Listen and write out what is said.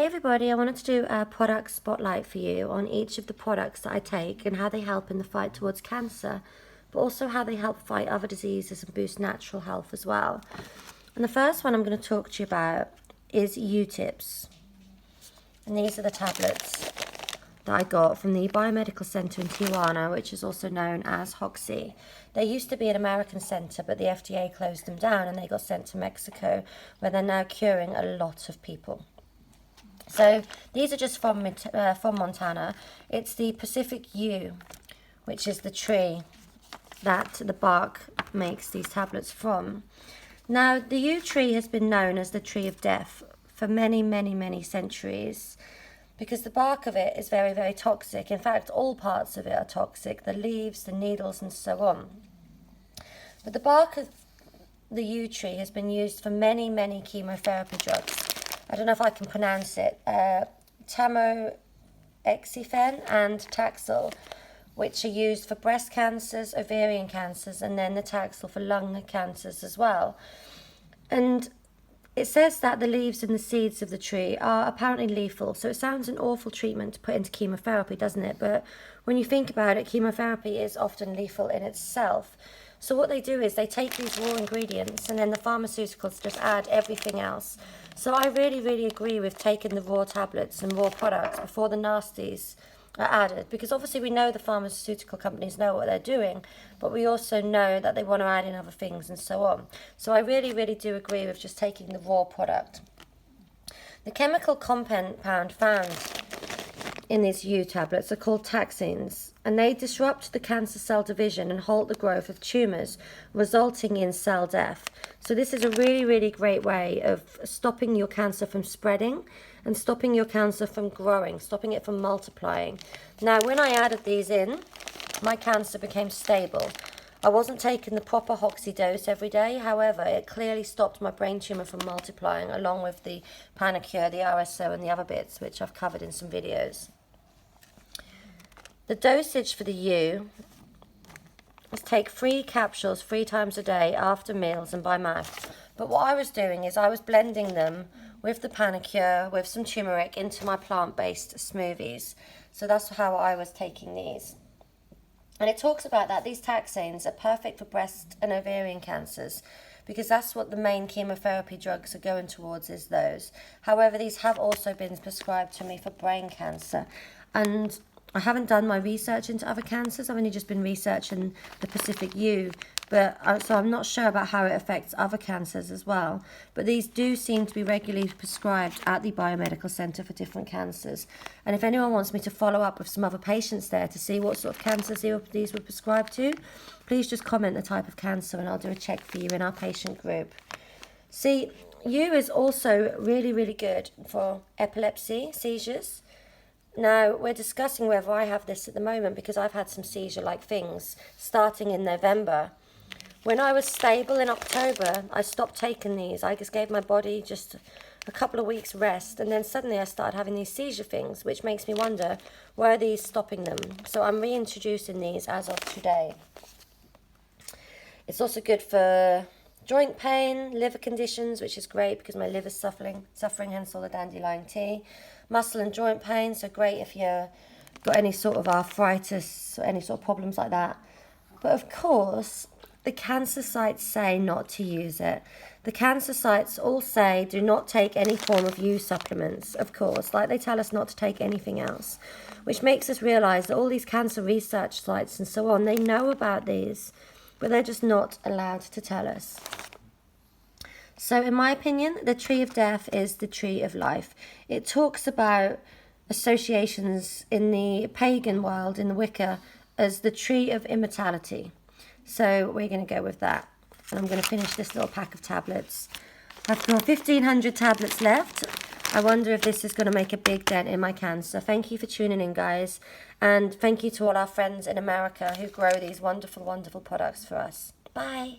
Hey everybody, I wanted to do a product spotlight for you on each of the products that I take and how they help in the fight towards cancer, but also how they help fight other diseases and boost natural health as well. And the first one I'm going to talk to you about is U-tips. And these are the tablets that I got from the Biomedical Center in Tijuana, which is also known as Hoxie. They used to be an American center, but the FDA closed them down and they got sent to Mexico, where they're now curing a lot of people. So these are just from Montana. It's the Pacific yew, which is the tree that the bark makes these tablets from. Now, the yew tree has been known as the tree of death for many, many, many centuries because the bark of it is very, very toxic. In fact, all parts of it are toxic, the leaves, the needles, and so on. But the bark of the yew tree has been used for many, many chemotherapy drugs. I don't know if I can pronounce it, tamoxifen and Taxol, which are used for breast cancers, ovarian cancers, and then the Taxol for lung cancers as well. And it says that the leaves and the seeds of the tree are apparently lethal, so it sounds an awful treatment to put into chemotherapy, doesn't it? But when you think about it, chemotherapy is often lethal in itself. So what they do is they take these raw ingredients and then the pharmaceuticals just add everything else. So I really, really agree with taking the raw tablets and raw products before the nasties are added, because obviously we know the pharmaceutical companies know what they're doing, but we also know that they want to add in other things and so on. So I really, really do agree with just taking the raw product. The chemical compound found in these yew tablets are called taxanes, and they disrupt the cancer cell division and halt the growth of tumours, resulting in cell death. So this is a really, really great way of stopping your cancer from spreading and stopping your cancer from growing, stopping it from multiplying. Now, when I added these in, my cancer became stable. I wasn't taking the proper Hoxie dose every day. However, it clearly stopped my brain tumour from multiplying, along with the Panacur, the RSO, and the other bits, which I've covered in some videos. The dosage for the yew is take 3 capsules 3 times a day after meals and by mouth. But what I was doing is I was blending them with the Panacur, with some turmeric into my plant-based smoothies. So that's how I was taking these. And it talks about that these taxanes are perfect for breast and ovarian cancers, because that's what the main chemotherapy drugs are going towards, is those. However, these have also been prescribed to me for brain cancer. And I haven't done my research into other cancers. I've only just been researching the Pacific yew, so I'm not sure about how it affects other cancers as well. But these do seem to be regularly prescribed at the Biomedical Center for different cancers. And if anyone wants me to follow up with some other patients there to see what sort of cancers these were prescribed to, please just comment the type of cancer and I'll do a check for you in our patient group. See, yew is also really, really good for epilepsy, seizures. Now, we're discussing whether I have this at the moment because I've had some seizure-like things starting in November. When I was stable in October, I stopped taking these. I just gave my body just a couple of weeks rest, and then suddenly I started having these seizure things, which makes me wonder, why are these stopping them? So I'm reintroducing these as of today. It's also good for joint pain, liver conditions, which is great because my liver's suffering, hence all the dandelion tea. Muscle and joint pain, so great if you've got any sort of arthritis or any sort of problems like that. But of course, the cancer sites say not to use it. The cancer sites all say do not take any form of yew supplements, of course, like they tell us not to take anything else, which makes us realise that all these cancer research sites and so on, they know about these, but they're just not allowed to tell us. So in my opinion, the tree of death is the tree of life. It talks about associations in the pagan world, in the Wicca, as the tree of immortality. So we're going to go with that. And I'm going to finish this little pack of tablets. I've got 1,500 tablets left. I wonder if this is going to make a big dent in my cancer. Thank you for tuning in, guys. And thank you to all our friends in America who grow these wonderful, wonderful products for us. Bye.